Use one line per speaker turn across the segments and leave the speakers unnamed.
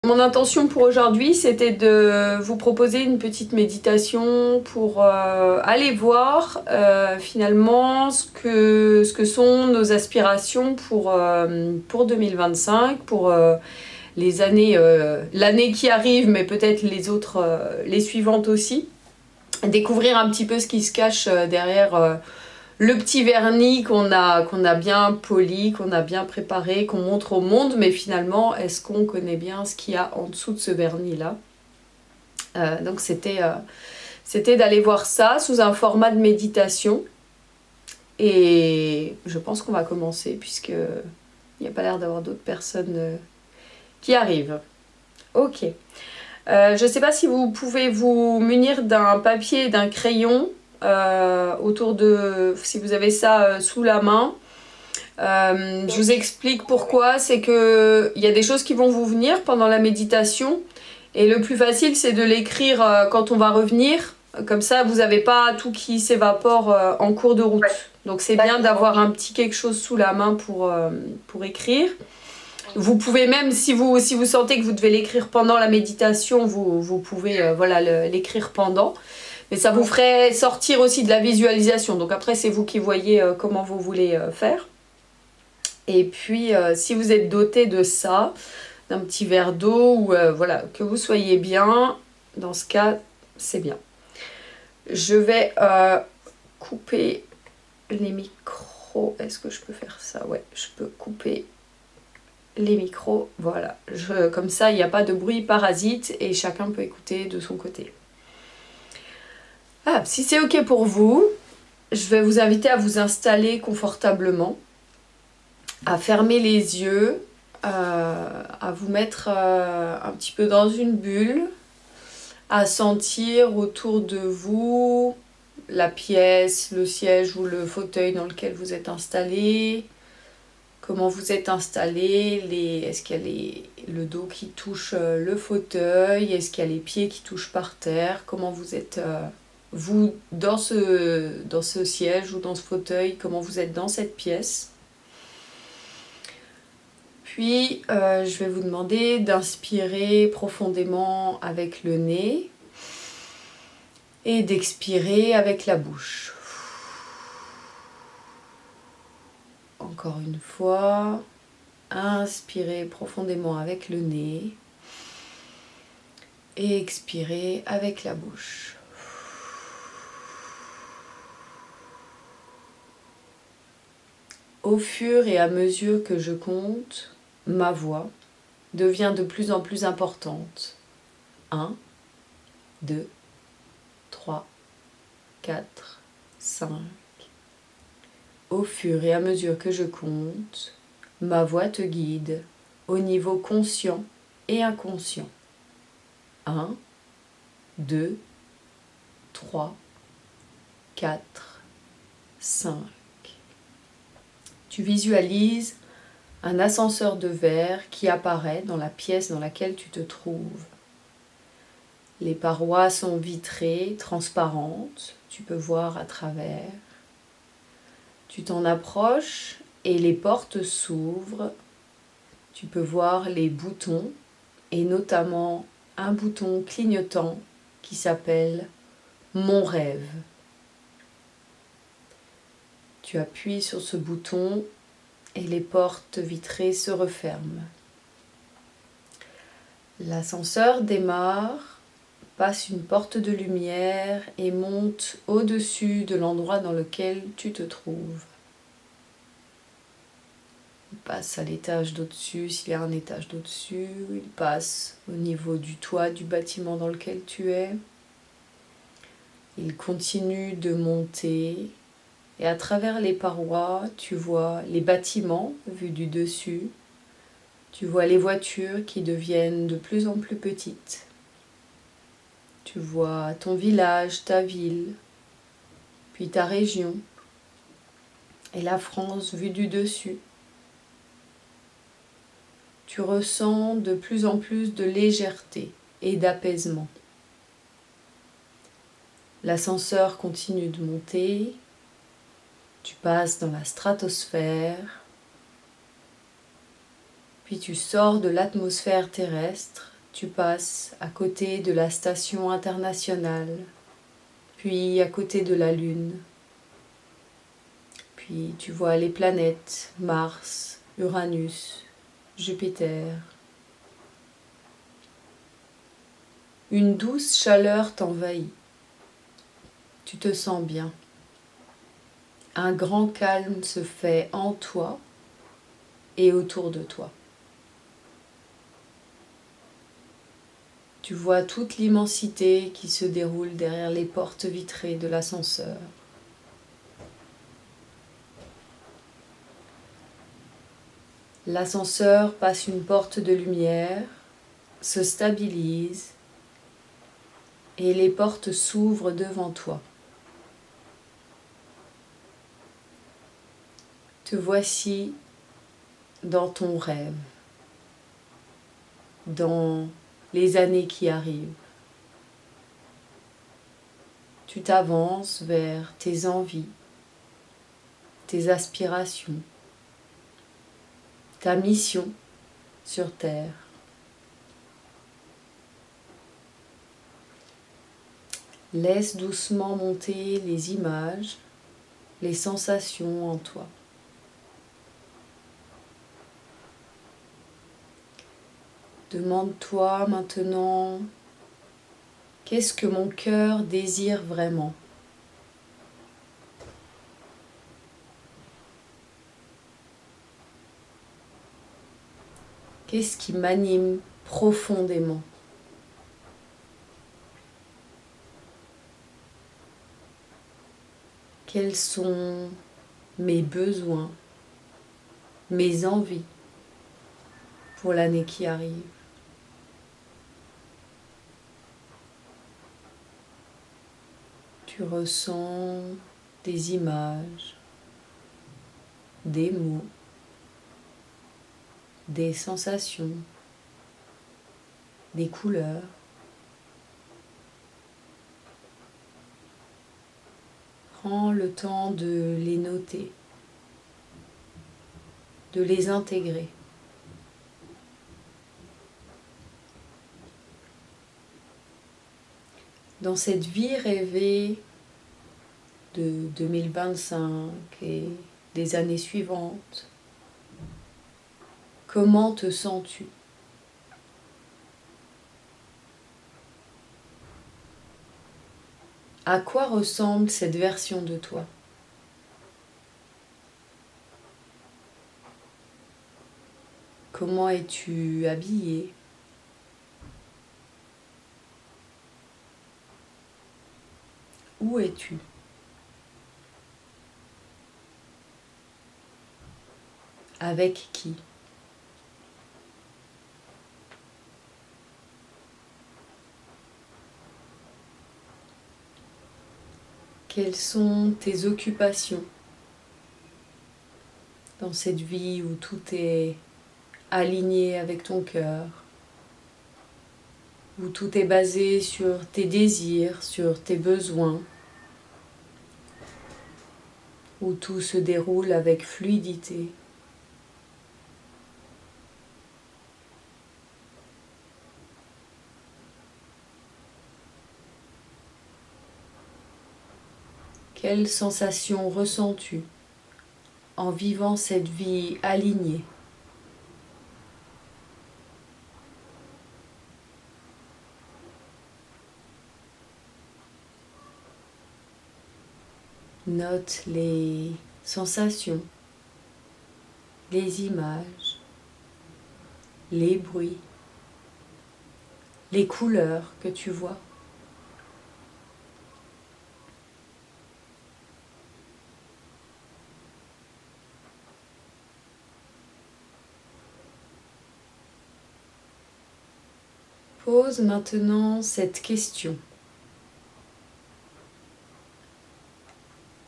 Mon intention pour aujourd'hui, c'était de vous proposer une petite méditation pour aller voir finalement ce que sont nos aspirations pour 2025, pour les années, l'année qui arrive, mais peut-être les autres, les suivantes aussi. Découvrir un petit peu ce qui se cache derrière le petit vernis qu'on a bien poli, qu'on a bien préparé, qu'on montre au monde, mais finalement, est-ce qu'on connaît bien ce qu'il y a en dessous de ce vernis-là? Donc c'était d'aller voir ça sous un format de méditation. Et je pense qu'on va commencer, puisque il n'y a pas l'air d'avoir d'autres personnes qui arrivent. Ok. Je ne sais pas si vous pouvez vous munir d'un papier et d'un crayon autour de... Si vous avez ça sous la main. Je vous explique pourquoi. C'est qu'il y a des choses qui vont vous venir pendant la méditation. Et le plus facile, c'est de l'écrire quand on va revenir. Comme ça, vous n'avez pas tout qui s'évapore en cours de route. Donc c'est bien d'avoir un petit quelque chose sous la main pour écrire. Vous pouvez même, si vous sentez que vous devez l'écrire pendant la méditation, vous pouvez l'écrire pendant. Mais ça vous ferait sortir aussi de la visualisation. Donc après, c'est vous qui voyez comment vous voulez faire. Et puis, si vous êtes doté de ça, d'un petit verre d'eau, ou que vous soyez bien, dans ce cas, c'est bien. Je vais couper les micros. Est-ce que je peux faire ça? Ouais, je peux couper les micros, voilà. Comme ça, il n'y a pas de bruit parasite et chacun peut écouter de son côté. Si c'est ok pour vous, je vais vous inviter à vous installer confortablement, à fermer les yeux, à vous mettre un petit peu dans une bulle, à sentir autour de vous la pièce, le siège ou le fauteuil dans lequel vous êtes installé. Comment vous êtes installé, est-ce qu'il y a le dos qui touche le fauteuil, est-ce qu'il y a les pieds qui touchent par terre, comment vous êtes, vous, dans ce siège ou dans ce fauteuil, comment vous êtes dans cette pièce. Puis, je vais vous demander d'inspirer profondément avec le nez et d'expirer avec la bouche. Encore une fois, inspirez profondément avec le nez et expirez avec la bouche. Au fur et à mesure que je compte, ma voix devient de plus en plus importante. 1, 2, 3, 4, 5. Au fur et à mesure que je compte, ma voix te guide au niveau conscient et inconscient. 1, 2, 3, 4, 5. Tu visualises un ascenseur de verre qui apparaît dans la pièce dans laquelle tu te trouves. Les parois sont vitrées, transparentes, tu peux voir à travers. Tu t'en approches et les portes s'ouvrent. Tu peux voir les boutons et notamment un bouton clignotant qui s'appelle « Mon rêve ». Tu appuies sur ce bouton et les portes vitrées se referment. L'ascenseur démarre, passe une porte de lumière et monte au-dessus de l'endroit dans lequel tu te trouves. Il passe à l'étage d'au-dessus, s'il y a un étage d'au-dessus, il passe au niveau du toit du bâtiment dans lequel tu es. Il continue de monter et à travers les parois, tu vois les bâtiments vus du dessus. Tu vois les voitures qui deviennent de plus en plus petites. Tu vois ton village, ta ville, puis ta région et la France vue du dessus. Tu ressens de plus en plus de légèreté et d'apaisement. L'ascenseur continue de monter. Tu passes dans la stratosphère. Puis tu sors de l'atmosphère terrestre Tu passes à côté de la station internationale, puis à côté de la Lune. Puis tu vois les planètes, Mars, Uranus, Jupiter. Une douce chaleur t'envahit. Tu te sens bien. Un grand calme se fait en toi et autour de toi. Tu vois toute l'immensité qui se déroule derrière les portes vitrées de l'ascenseur. L'ascenseur passe une porte de lumière, se stabilise et les portes s'ouvrent devant toi. Te voici dans ton rêve, dans les années qui arrivent. Tu t'avances vers tes envies, tes aspirations, ta mission sur Terre. Laisse doucement monter les images, les sensations en toi. Demande-toi maintenant, qu'est-ce que mon cœur désire vraiment ? Qu'est-ce qui m'anime profondément ? Quels sont mes besoins, mes envies pour l'année qui arrive ? Tu ressens des images, des mots, des sensations, des couleurs. Prends le temps de les noter, de les intégrer. Dans cette vie rêvée de 2025 et des années suivantes, comment te sens-tu ? À quoi ressemble cette version de toi ? Comment es-tu habillé ? Où es-tu ? Avec qui ? Quelles sont tes occupations dans cette vie où tout est aligné avec ton cœur, où tout est basé sur tes désirs, sur tes besoins, où tout se déroule avec fluidité. Quelles sensations ressens-tu en vivant cette vie alignée ? Note les sensations, les images, les bruits, les couleurs que tu vois. Pose maintenant cette question.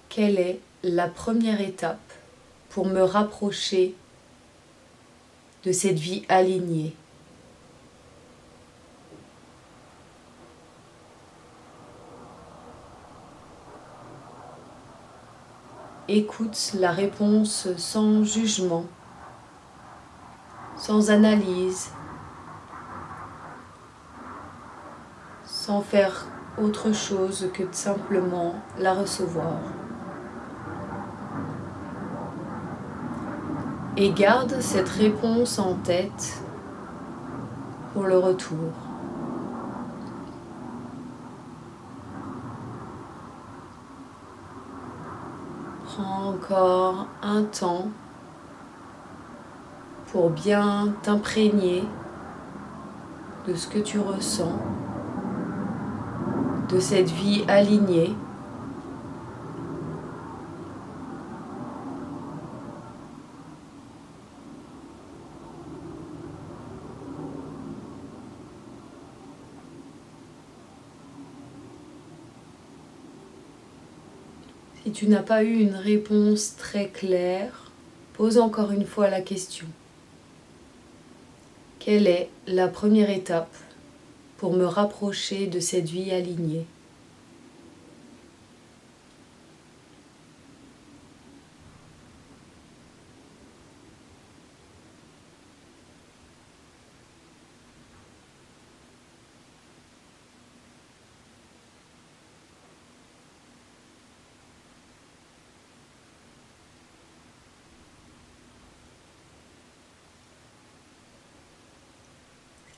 Quelle est la première étape pour me rapprocher de cette vie alignée ? Écoute la réponse sans jugement, sans analyse, sans faire autre chose que de simplement la recevoir. Et garde cette réponse en tête pour le retour. Prends encore un temps pour bien t'imprégner de ce que tu ressens, de cette vie alignée. Si tu n'as pas eu une réponse très claire, pose encore une fois la question. Quelle est la première étape pour me rapprocher de cette vie alignée ?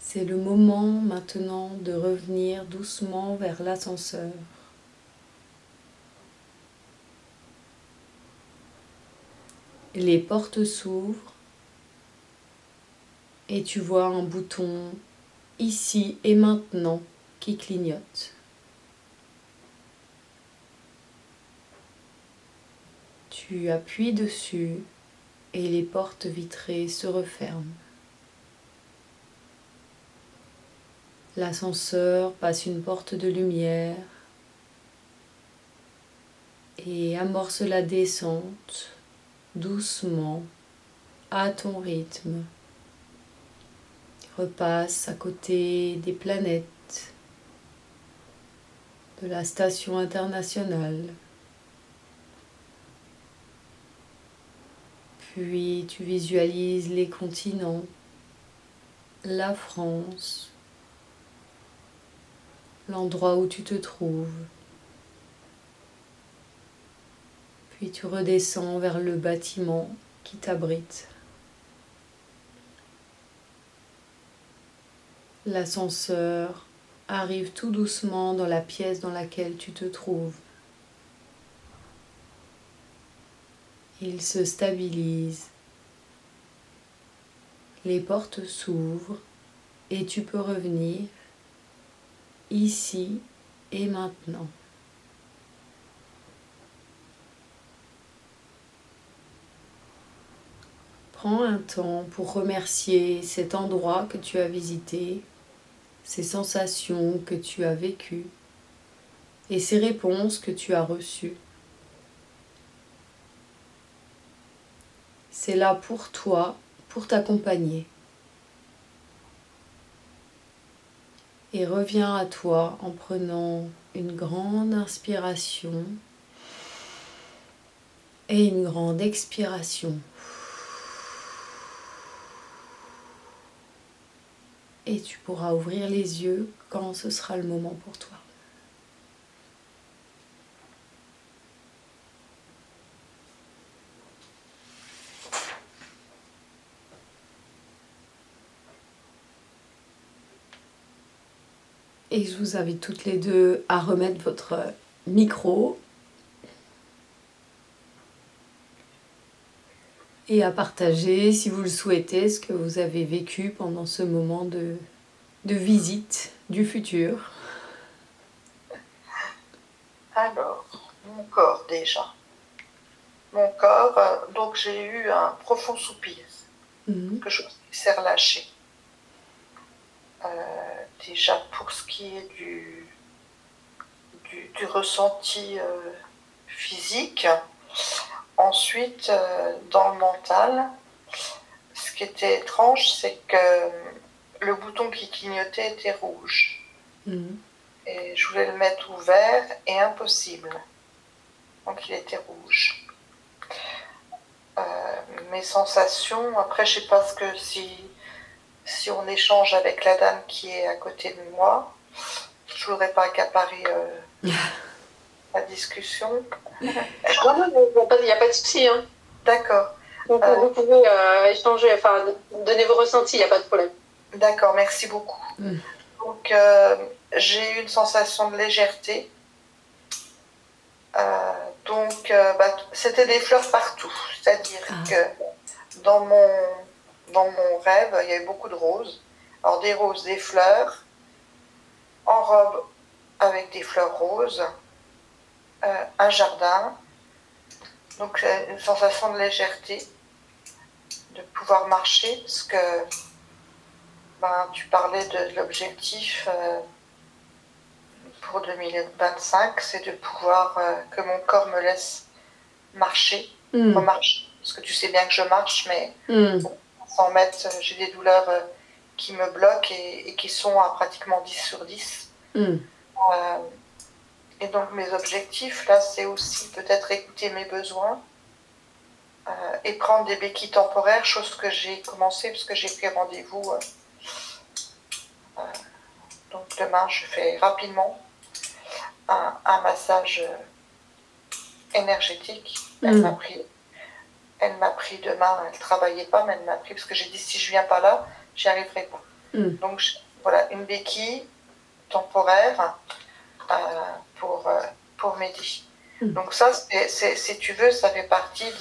C'est le moment maintenant de revenir doucement vers l'ascenseur. Les portes s'ouvrent et tu vois un bouton ici et maintenant qui clignote. Tu appuies dessus et les portes vitrées se referment. L'ascenseur passe une porte de lumière et amorce la descente doucement à ton rythme. Repasse à côté des planètes, de la station internationale. Puis tu visualises les continents, la France, l'endroit où tu te trouves. Puis tu redescends vers le bâtiment qui t'abrite. L'ascenseur arrive tout doucement dans la pièce dans laquelle tu te trouves. Il se stabilise. Les portes s'ouvrent et tu peux revenir ici et maintenant. Prends un temps pour remercier cet endroit que tu as visité, ces sensations que tu as vécues et ces réponses que tu as reçues. C'est là pour toi, pour t'accompagner. Et reviens à toi en prenant une grande inspiration et une grande expiration. Et tu pourras ouvrir les yeux quand ce sera le moment pour toi. Et je vous invite toutes les deux à remettre votre micro et à partager, si vous le souhaitez, ce que vous avez vécu pendant ce moment de visite du futur.
Alors, mon corps déjà. Mon corps, donc j'ai eu un profond soupir, que je s'est relâché. Déjà pour ce qui est du ressenti physique. Ensuite, dans le mental, ce qui était étrange, c'est que le bouton qui clignotait était rouge. Et je voulais le mettre ouvert et impossible. Donc il était rouge. Mes sensations, après je sais pas ce que si on échange avec la dame qui est à côté de moi, je voudrais pas accaparer la discussion.
Non, il n'y a pas de souci. Hein.
D'accord.
Vous pouvez échanger, enfin, donner vos ressentis, il n'y a pas de problème.
D'accord, merci beaucoup. Donc, j'ai eu une sensation de légèreté. C'était des fleurs partout. C'est-à-dire que dans mon rêve, il y avait beaucoup de roses. Alors, des roses, des fleurs, en robe avec des fleurs roses, un jardin. Donc, une sensation de légèreté, de pouvoir marcher, parce que tu parlais de l'objectif pour 2025, c'est de pouvoir que mon corps me laisse marcher, remarcher. Parce que tu sais bien que je marche, mais 100 mètres, j'ai des douleurs qui me bloquent et qui sont à pratiquement 10 sur 10. Et donc mes objectifs, là, c'est aussi peut-être écouter mes besoins et prendre des béquilles temporaires, chose que j'ai commencé parce que j'ai pris rendez-vous. Donc demain, je fais rapidement un massage énergétique. Elle m'a pris demain, elle ne travaillait pas, mais elle m'a pris parce que j'ai dit si je ne viens pas là, j'y arriverai pas. Donc voilà, une béquille temporaire pour m'aider. Donc ça, si tu veux, ça fait partie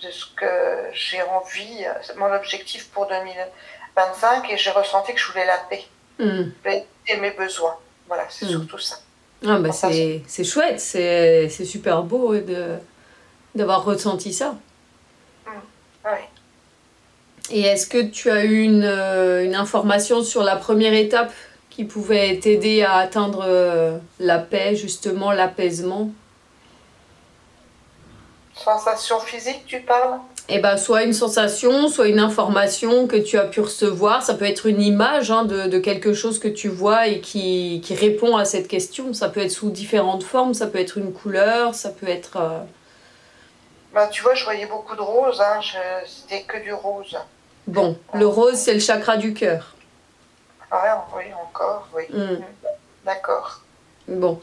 de ce que j'ai envie, mon objectif pour 2025, et j'ai ressenti que je voulais la paix. Et mes besoins. Voilà, c'est surtout ça.
Ah bah c'est chouette, c'est super beau d'avoir ressenti ça.
Oui.
Et est-ce que tu as eu une information sur la première étape qui pouvait t'aider à atteindre la paix, justement, l'apaisement?
Sensation physique, tu parles?
Eh ben, soit une sensation, soit une information que tu as pu recevoir. Ça peut être une image de quelque chose que tu vois et qui répond à cette question. Ça peut être sous différentes formes, ça peut être une couleur, ça peut être...
Tu vois, je voyais beaucoup de roses, c'était que du rose.
Bon, le rose, c'est le chakra du cœur.
Oui, encore, oui. D'accord.
Bon,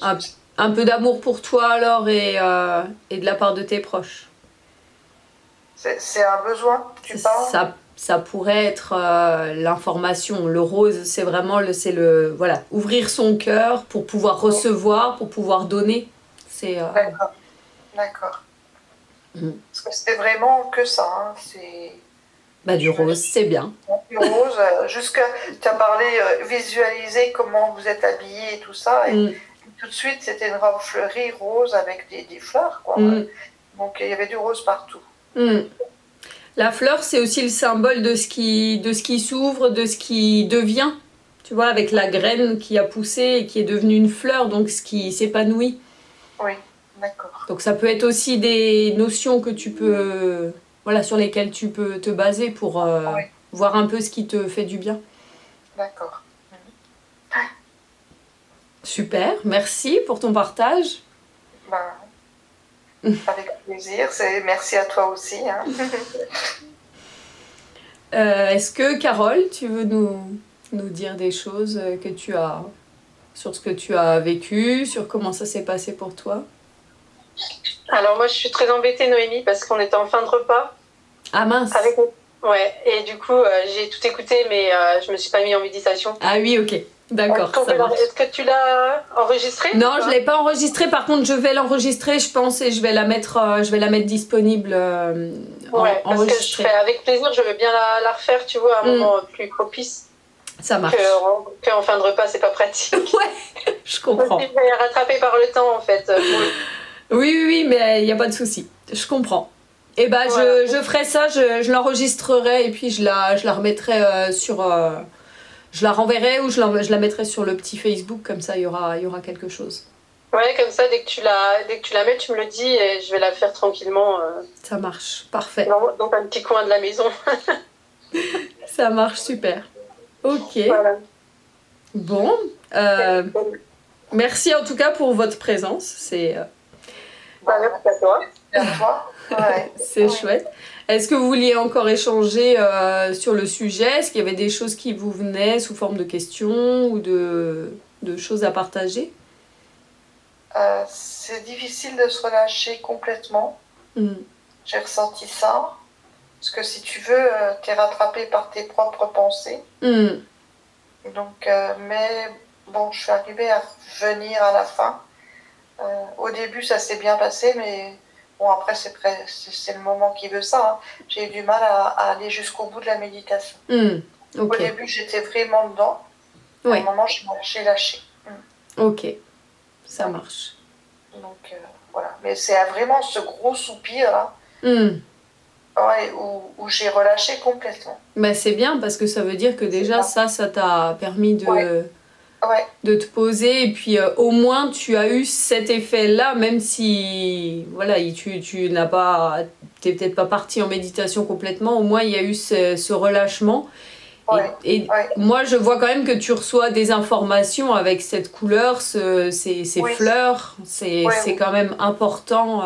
un peu d'amour pour toi alors et de la part de tes proches.
C'est un besoin, tu parles?
Ça pourrait être l'information. Le rose, c'est vraiment voilà, ouvrir son cœur pour pouvoir recevoir, pour pouvoir donner.
D'accord. Parce que c'était vraiment que ça.
Du rose, c'est bien.
Du rose, tu as parlé, visualiser comment vous êtes habillés et tout ça. Et tout de suite, c'était une robe fleurie, rose, avec des fleurs, quoi. Donc, il y avait du rose partout.
La fleur, c'est aussi le symbole de ce qui s'ouvre, de ce qui devient. Tu vois, avec la graine qui a poussé et qui est devenue une fleur, donc ce qui s'épanouit.
Oui, d'accord.
Donc ça peut être aussi des notions que tu peux, sur lesquelles tu peux te baser pour voir un peu ce qui te fait du bien.
D'accord.
Super, merci pour ton partage.
Avec plaisir, merci à toi aussi.
Est-ce que Carole, tu veux nous dire des choses que tu as sur ce que tu as vécu, sur comment ça s'est passé pour toi?
Alors moi je suis très embêtée Noémie parce qu'on était en fin de repas.
Ah mince.
Ouais, et du coup j'ai tout écouté mais je me suis pas mis en méditation.
Ah oui, ok. D'accord, ça marche.
Est-ce que tu l'as enregistré?
Non, je l'ai pas enregistré. Par contre, je vais l'enregistrer, je pense, et je vais la mettre disponible.
Parce que je ferai avec plaisir. Je veux bien la refaire, tu vois, à un moment plus propice.
Ça marche.
Qu'en fin de repas, c'est pas pratique.
Ouais, je comprends.
Je vais rattraper par le temps, en fait.
Oui, mais il n'y a pas de souci. Je comprends. Et je ferai ça, je l'enregistrerai et puis je la remettrai sur. Je la renverrai ou je la mettrai sur le petit Facebook, comme ça il y aura quelque chose.
Ouais, comme ça, dès que tu la mets, tu me le dis et je vais la faire tranquillement.
Ça marche, parfait.
Dans un petit coin de la maison.
Ça marche, super. Ok.
Voilà.
Bon. Merci en tout cas pour votre présence. C'est.
Merci à toi.
Merci à toi. Ouais.
C'est chouette. Est-ce que vous vouliez encore échanger sur le sujet? Est-ce qu'il y avait des choses qui vous venaient sous forme de questions ou de de choses à partager?
C'est difficile de se relâcher complètement. J'ai ressenti ça. Parce que si tu veux, t'es rattrapé par tes propres pensées. Donc, mais bon, je suis arrivée à revenir à la fin. Au début, ça s'est bien passé, mais bon, après, c'est le moment qui veut ça. Hein. J'ai eu du mal à aller jusqu'au bout de la méditation. Au début, j'étais vraiment dedans. À un moment, j'ai lâché.
Ok, ça marche.
Donc, voilà. Mais c'est vraiment ce gros soupir là. Ouais, où j'ai relâché complètement.
Ben, c'est bien parce que ça veut dire que déjà ça t'a permis de te poser et puis au moins tu as eu cet effet-là, même si voilà, tu n'as pas, t'es peut-être pas parti en méditation complètement, au moins il y a eu ce relâchement. Et moi je vois quand même que tu reçois des informations avec cette couleur, ces fleurs, c'est quand même important.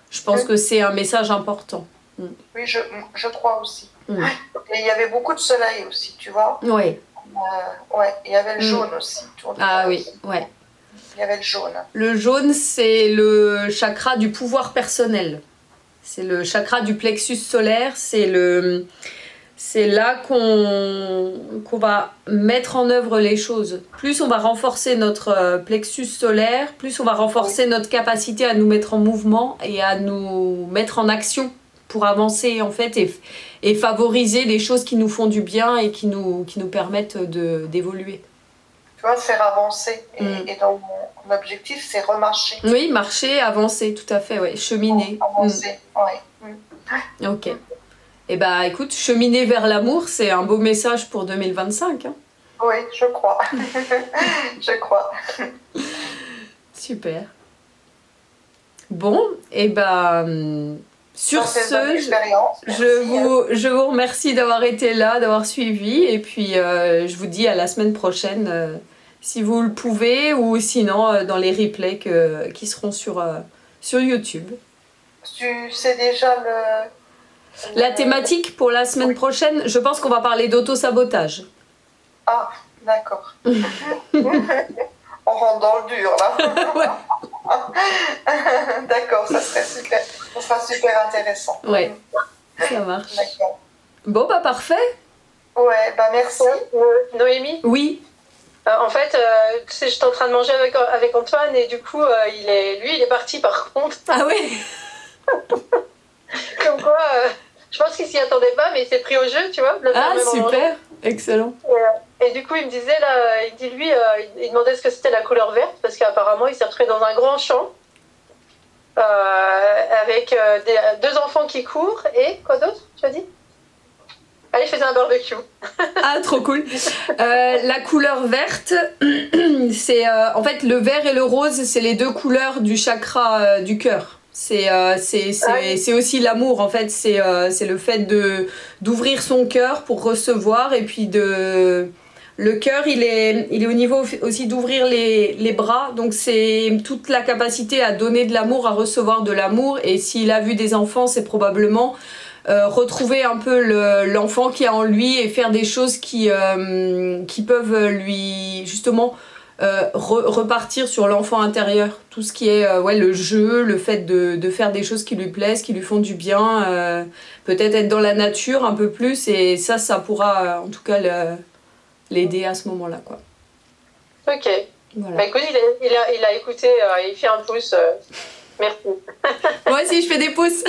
Je pense que c'est un message important.
Oui, je crois aussi. Et il y avait beaucoup de soleil aussi, tu vois.
Oui.
Il y avait le jaune aussi.
Oui, ouais.
Il y avait le jaune.
Le jaune, c'est le chakra du pouvoir personnel. C'est le chakra du plexus solaire. C'est là qu'on va mettre en œuvre les choses. Plus on va renforcer notre plexus solaire, plus on va renforcer notre capacité à nous mettre en mouvement et à nous mettre en action pour avancer en fait et favoriser les choses qui nous font du bien et qui nous permettent d'évoluer.
Tu vois, faire avancer. Et dans mon objectif, c'est remarcher.
Oui, marcher, avancer, tout à fait, ouais. Cheminer.
Avancer, oui.
Ok. Eh bien, écoute, cheminer vers l'amour, c'est un beau message pour 2025. Hein.
Oui, je crois. Je crois.
Super. Bon, et sur ce, je vous remercie d'avoir été là, d'avoir suivi, et puis je vous dis à la semaine prochaine, si vous le pouvez, ou sinon dans les replays qui seront sur YouTube.
Tu sais déjà
la thématique pour la semaine prochaine, je pense qu'on va parler d'auto-sabotage.
Ah, d'accord. On rentre dans le dur, là. D'accord, ça sera super intéressant.
Ouais, ça marche. D'accord. Bon, parfait.
Ouais, merci.
Noémie ?
Oui.
En fait, tu sais, j'étais en train de manger avec Antoine et du coup, il est parti par contre.
Ah oui.
Comme quoi, je pense qu'il s'y attendait pas, mais il s'est pris au jeu, tu vois.
Ah, super, excellent.
Et du coup, il me disait, là, il demandait ce que c'était la couleur verte, parce qu'apparemment, il s'est retrouvé dans un grand champ, avec deux enfants qui courent, et quoi d'autre, tu as dit ? Ah, il faisait un barbecue.
Ah, trop cool. La couleur verte, c'est en fait le vert et le rose, c'est les deux couleurs du chakra du cœur. C'est aussi l'amour en fait, c'est le fait d'ouvrir son cœur pour recevoir, et puis le cœur il est au niveau aussi d'ouvrir les bras, donc c'est toute la capacité à donner de l'amour, à recevoir de l'amour. Et s'il a vu des enfants, c'est probablement retrouver un peu l'enfant qui a en lui et faire des choses qui peuvent lui justement repartir sur l'enfant intérieur, tout ce qui est le jeu, le fait de faire des choses qui lui plaisent, qui lui font du bien, peut-être être dans la nature un peu plus, et ça pourra en tout cas l'aider à ce moment-là, quoi.
Ok. Voilà. Bah écoute, il a écouté, il fait un pouce. Merci.
Moi aussi, je fais des pouces.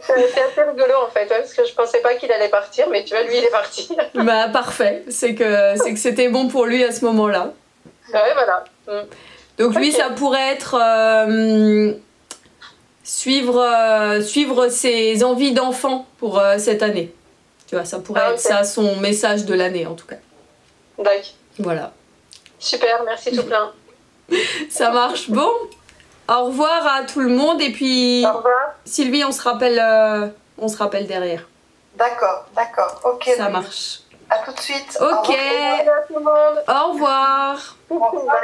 C'est assez rigolo en fait, parce que je pensais pas qu'il allait partir, mais tu vois, lui il est parti.
Bah parfait, c'est que c'était bon pour lui à ce moment-là.
Ouais, voilà.
Donc lui, ça pourrait être suivre ses envies d'enfant pour cette année. Tu vois, ça pourrait être ça son message de l'année en tout cas.
D'accord.
Voilà.
Super, merci tout plein.
Ça marche. Bon, au revoir à tout le monde, et puis
au revoir.
Sylvie, on se rappelle derrière.
D'accord, ok.
Ça marche.
À tout de suite.
Ok.
Au revoir.
Au revoir.
Au revoir.